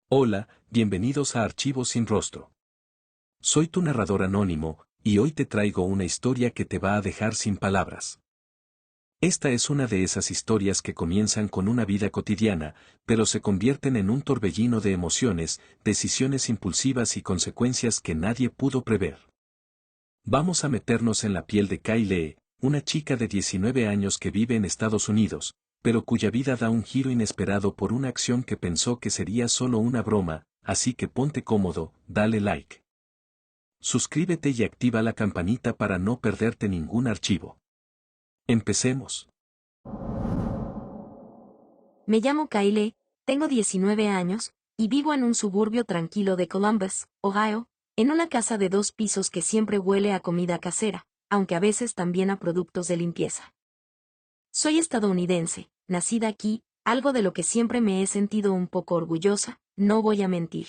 Hola, bienvenidos a Archivos sin Rostro. Soy tu narrador anónimo, y hoy te traigo una historia que te va a dejar sin palabras. Esta es una de esas historias que comienzan con una vida cotidiana, pero se convierten en un torbellino de emociones, decisiones impulsivas y consecuencias que nadie pudo prever. Vamos a meternos en la piel de Kyle, una chica de 19 años que vive en Estados Unidos, pero cuya vida da un giro inesperado por una acción que pensó que sería solo una broma, así que ponte cómodo, dale like. Suscríbete y activa la campanita para no perderte ningún archivo. Empecemos. Me llamo Kyle, tengo 19 años, y vivo en un suburbio tranquilo de Columbus, Ohio, en una casa de 2 pisos que siempre huele a comida casera, aunque a veces también a productos de limpieza. Soy estadounidense, nacida aquí, algo de lo que siempre me he sentido un poco orgullosa, no voy a mentir.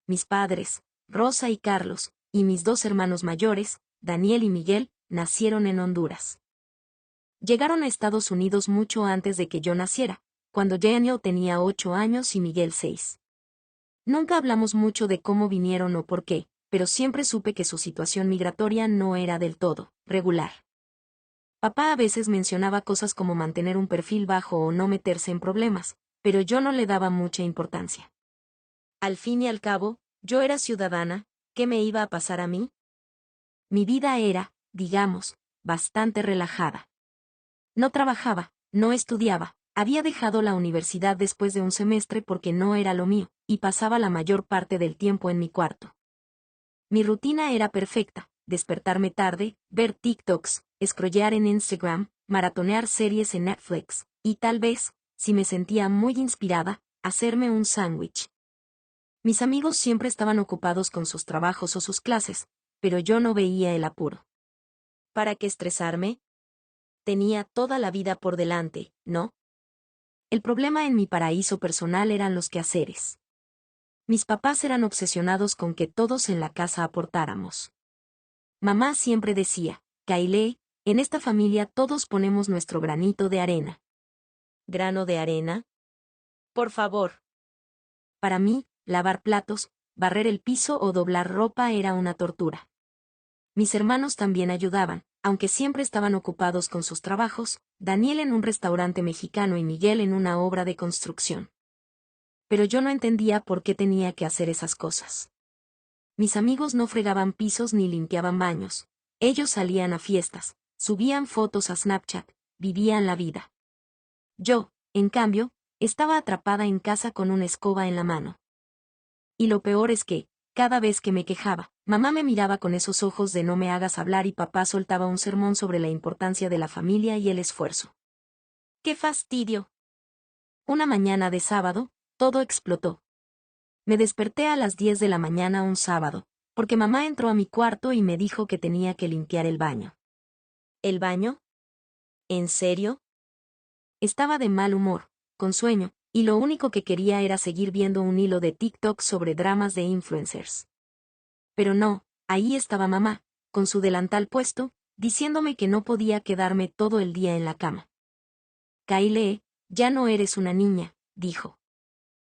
Mis padres, Rosa y Carlos, y mis 2 hermanos mayores, Daniel y Miguel, nacieron en Honduras. Llegaron a Estados Unidos mucho antes de que yo naciera, cuando Daniel tenía 8 años y Miguel 6. Nunca hablamos mucho de cómo vinieron o por qué, pero siempre supe que su situación migratoria no era del todo regular. Papá a veces mencionaba cosas como mantener un perfil bajo o no meterse en problemas, pero yo no le daba mucha importancia. Al fin y al cabo, yo era ciudadana, ¿qué me iba a pasar a mí? Mi vida era, digamos, bastante relajada. No trabajaba, no estudiaba, había dejado la universidad después de un semestre porque no era lo mío, y pasaba la mayor parte del tiempo en mi cuarto. Mi rutina era perfecta: despertarme tarde, ver TikToks, scrollear en Instagram, maratonear series en Netflix, y tal vez, si me sentía muy inspirada, hacerme un sándwich. Mis amigos siempre estaban ocupados con sus trabajos o sus clases, pero yo no veía el apuro. ¿Para qué estresarme? Tenía toda la vida por delante, ¿no? El problema en mi paraíso personal eran los quehaceres. Mis papás eran obsesionados con que todos en la casa aportáramos. Mamá siempre decía: Kyle, en esta familia todos ponemos nuestro granito de arena. ¿Grano de arena? Por favor. Para mí, lavar platos, barrer el piso o doblar ropa era una tortura. Mis hermanos también ayudaban, aunque siempre estaban ocupados con sus trabajos, Daniel en un restaurante mexicano y Miguel en una obra de construcción. Pero yo no entendía por qué tenía que hacer esas cosas. Mis amigos no fregaban pisos ni limpiaban baños. Ellos salían a fiestas, subían fotos a Snapchat, vivían la vida. Yo, en cambio, estaba atrapada en casa con una escoba en la mano. Y lo peor es que, cada vez que me quejaba, mamá me miraba con esos ojos de no me hagas hablar y papá soltaba un sermón sobre la importancia de la familia y el esfuerzo. ¡Qué fastidio! Una mañana de sábado, todo explotó. Me desperté a las 10 de la mañana un sábado, porque mamá entró a mi cuarto y me dijo que tenía que limpiar el baño. ¿El baño? ¿En serio? Estaba de mal humor, con sueño, y lo único que quería era seguir viendo un hilo de TikTok sobre dramas de influencers. Pero no, ahí estaba mamá, con su delantal puesto, diciéndome que no podía quedarme todo el día en la cama. Kyle, ya no eres una niña, dijo.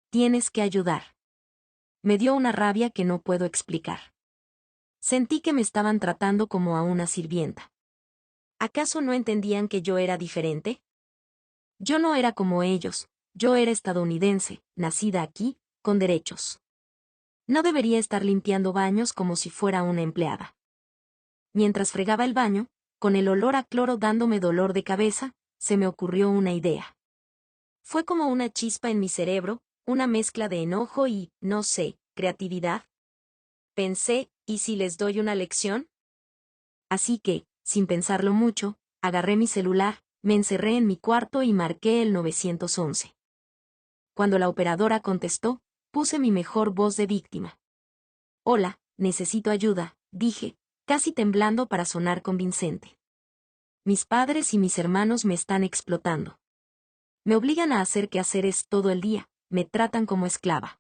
Tienes que ayudar. Me dio una rabia que no puedo explicar. Sentí que me estaban tratando como a una sirvienta. ¿Acaso no entendían que yo era diferente? Yo no era como ellos, yo era estadounidense, nacida aquí, con derechos. No debería estar limpiando baños como si fuera una empleada. Mientras fregaba el baño, con el olor a cloro dándome dolor de cabeza, se me ocurrió una idea. Fue como una chispa en mi cerebro, una mezcla de enojo y, no sé, creatividad. Pensé, ¿y si les doy una lección? Así que, sin pensarlo mucho, agarré mi celular, me encerré en mi cuarto y marqué el 911. Cuando la operadora contestó, puse mi mejor voz de víctima. Hola, necesito ayuda, dije, casi temblando para sonar convincente. Mis padres y mis hermanos me están explotando. Me obligan a hacer quehaceres todo el día, me tratan como esclava.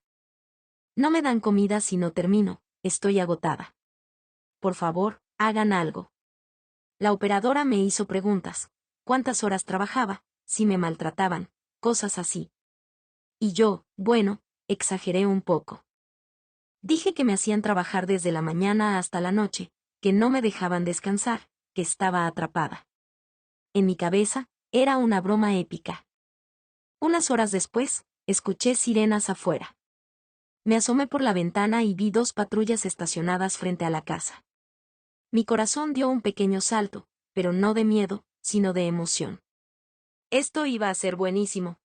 No me dan comida si no termino, estoy agotada. Por favor, hagan algo. La operadora me hizo preguntas: ¿cuántas horas trabajaba? Si me maltrataban, cosas así. Y yo, bueno, exageré un poco. Dije que me hacían trabajar desde la mañana hasta la noche, que no me dejaban descansar, que estaba atrapada. En mi cabeza, era una broma épica. Unas horas después, escuché sirenas afuera. Me asomé por la ventana y vi 2 patrullas estacionadas frente a la casa. Mi corazón dio un pequeño salto, pero no de miedo, sino de emoción. Esto iba a ser buenísimo.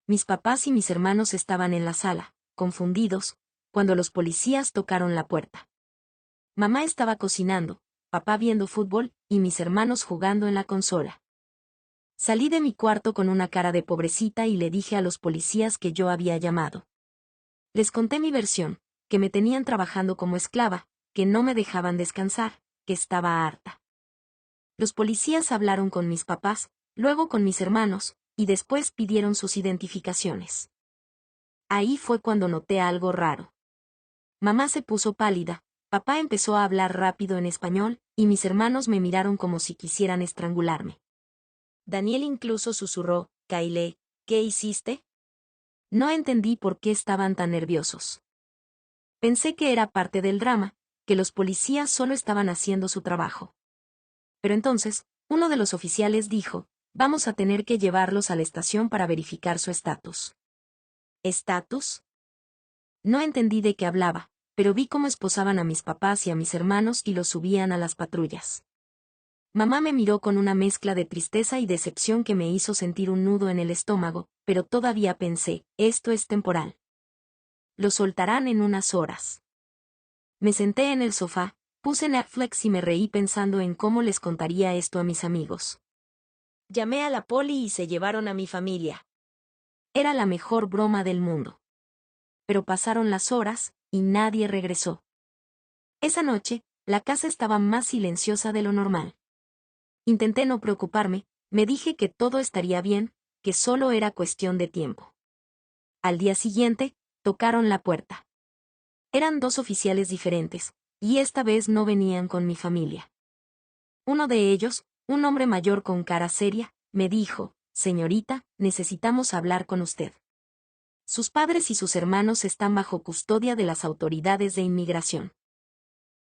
Mis papás y mis hermanos estaban en la sala, confundidos, cuando los policías tocaron la puerta. Mamá estaba cocinando, papá viendo fútbol y mis hermanos jugando en la consola. Salí de mi cuarto con una cara de pobrecita y le dije a los policías que yo había llamado. Les conté mi versión, que me tenían trabajando como esclava, que no me dejaban descansar, que estaba harta. Los policías hablaron con mis papás, luego con mis hermanos, y después pidieron sus identificaciones. Ahí fue cuando noté algo raro. Mamá se puso pálida, papá empezó a hablar rápido en español, y mis hermanos me miraron como si quisieran estrangularme. Daniel incluso susurró, «Kyle, ¿qué hiciste?» No entendí por qué estaban tan nerviosos. Pensé que era parte del drama, que los policías solo estaban haciendo su trabajo. Pero entonces, uno de los oficiales dijo, «Vamos a tener que llevarlos a la estación para verificar su estatus». ¿Estatus? No entendí de qué hablaba, pero vi cómo esposaban a mis papás y a mis hermanos y los subían a las patrullas. Mamá me miró con una mezcla de tristeza y decepción que me hizo sentir un nudo en el estómago, pero todavía pensé, esto es temporal. Lo soltarán en unas horas. Me senté en el sofá, puse Netflix y me reí pensando en cómo les contaría esto a mis amigos. Llamé a la poli y se llevaron a mi familia. Era la mejor broma del mundo. Pero pasaron las horas, y nadie regresó. Esa noche, la casa estaba más silenciosa de lo normal. Intenté no preocuparme, me dije que todo estaría bien, que solo era cuestión de tiempo. Al día siguiente, tocaron la puerta. Eran 2 oficiales diferentes, y esta vez no venían con mi familia. Uno de ellos, un hombre mayor con cara seria, me dijo, «Señorita, necesitamos hablar con usted. Sus padres y sus hermanos están bajo custodia de las autoridades de inmigración.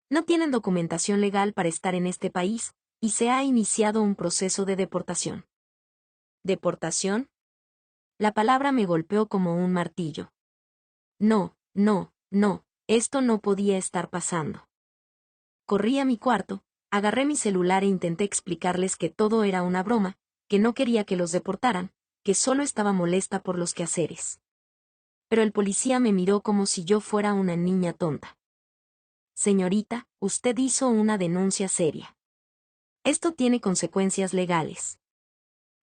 No tienen documentación legal para estar en este país, y se ha iniciado un proceso de deportación». ¿Deportación? La palabra me golpeó como un martillo. No, no, no, esto no podía estar pasando. Corrí a mi cuarto, agarré mi celular e intenté explicarles que todo era una broma, que no quería que los deportaran, que solo estaba molesta por los quehaceres. Pero el policía me miró como si yo fuera una niña tonta. «Señorita, usted hizo una denuncia seria. Esto tiene consecuencias legales.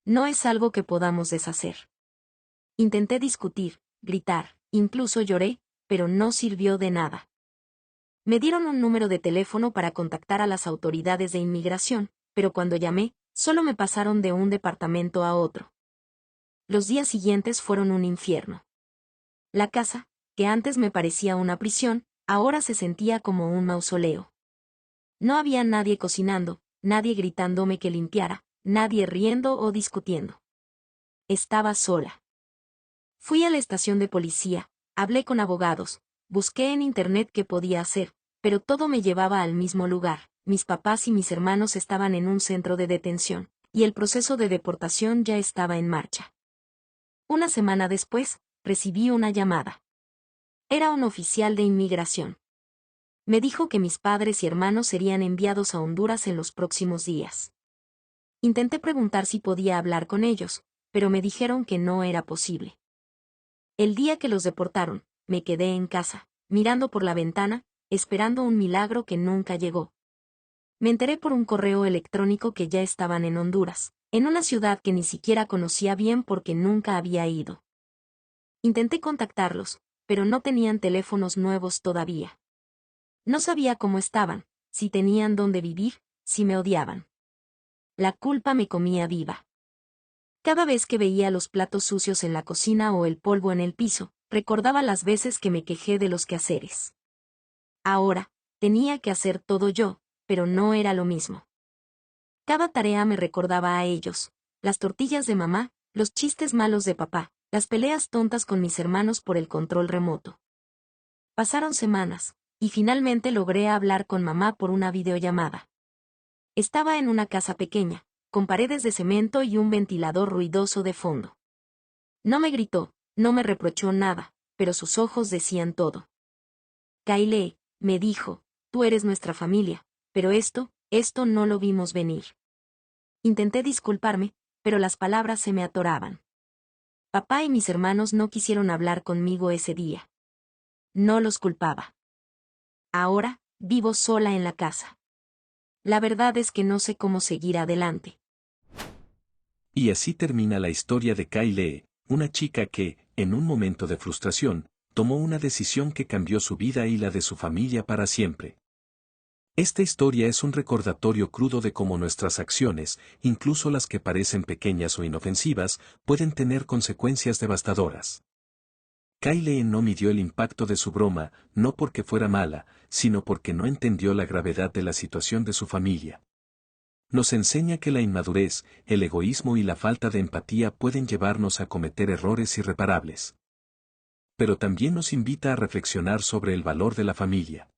No es algo que podamos deshacer». Intenté discutir, gritar, incluso lloré, pero no sirvió de nada. Me dieron un número de teléfono para contactar a las autoridades de inmigración, pero cuando llamé, solo me pasaron de un departamento a otro. Los días siguientes fueron un infierno. La casa, que antes me parecía una prisión, ahora se sentía como un mausoleo. No había nadie cocinando, nadie gritándome que limpiara, nadie riendo o discutiendo. Estaba sola. Fui a la estación de policía, hablé con abogados, busqué en internet qué podía hacer, pero todo me llevaba al mismo lugar. Mis papás y mis hermanos estaban en un centro de detención, y el proceso de deportación ya estaba en marcha. Una semana después, recibí una llamada. Era un oficial de inmigración. Me dijo que mis padres y hermanos serían enviados a Honduras en los próximos días. Intenté preguntar si podía hablar con ellos, pero me dijeron que no era posible. El día que los deportaron, me quedé en casa, mirando por la ventana, esperando un milagro que nunca llegó. Me enteré por un correo electrónico que ya estaban en Honduras, en una ciudad que ni siquiera conocía bien porque nunca había ido. Intenté contactarlos, pero no tenían teléfonos nuevos todavía. No sabía cómo estaban, si tenían dónde vivir, si me odiaban. La culpa me comía viva. Cada vez que veía los platos sucios en la cocina o el polvo en el piso, recordaba las veces que me quejé de los quehaceres. Ahora, tenía que hacer todo yo, pero no era lo mismo. Cada tarea me recordaba a ellos, las tortillas de mamá, los chistes malos de papá, Las peleas tontas con mis hermanos por el control remoto. Pasaron semanas, y finalmente logré hablar con mamá por una videollamada. Estaba en una casa pequeña, con paredes de cemento y un ventilador ruidoso de fondo. No me gritó, no me reprochó nada, pero sus ojos decían todo. Kyle, me dijo, tú eres nuestra familia, pero esto no lo vimos venir. Intenté disculparme, pero las palabras se me atoraban. Papá y mis hermanos no quisieron hablar conmigo ese día. No los culpaba. Ahora, vivo sola en la casa. La verdad es que no sé cómo seguir adelante. Y así termina la historia de Kyle, una chica que, en un momento de frustración, tomó una decisión que cambió su vida y la de su familia para siempre. Esta historia es un recordatorio crudo de cómo nuestras acciones, incluso las que parecen pequeñas o inofensivas, pueden tener consecuencias devastadoras. Kyle no midió el impacto de su broma, no porque fuera mala, sino porque no entendió la gravedad de la situación de su familia. Nos enseña que la inmadurez, el egoísmo y la falta de empatía pueden llevarnos a cometer errores irreparables. Pero también nos invita a reflexionar sobre el valor de la familia.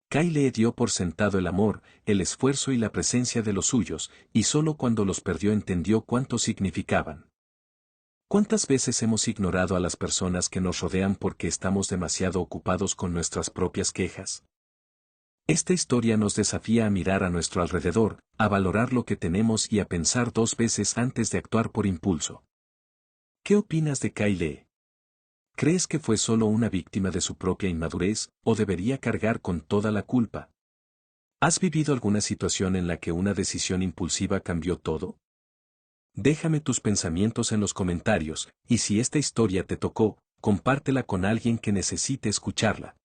Kyle dio por sentado el amor, el esfuerzo y la presencia de los suyos, y solo cuando los perdió entendió cuánto significaban. ¿Cuántas veces hemos ignorado a las personas que nos rodean porque estamos demasiado ocupados con nuestras propias quejas? Esta historia nos desafía a mirar a nuestro alrededor, a valorar lo que tenemos y a pensar 2 veces antes de actuar por impulso. ¿Qué opinas de Kyle? ¿Crees que fue solo una víctima de su propia inmadurez, o debería cargar con toda la culpa? ¿Has vivido alguna situación en la que una decisión impulsiva cambió todo? Déjame tus pensamientos en los comentarios, y si esta historia te tocó, compártela con alguien que necesite escucharla.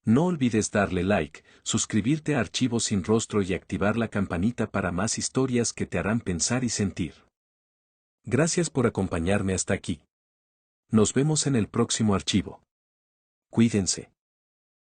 No olvides darle like, suscribirte a Archivos sin Rostro y activar la campanita para más historias que te harán pensar y sentir. Gracias por acompañarme hasta aquí. Nos vemos en el próximo archivo. Cuídense.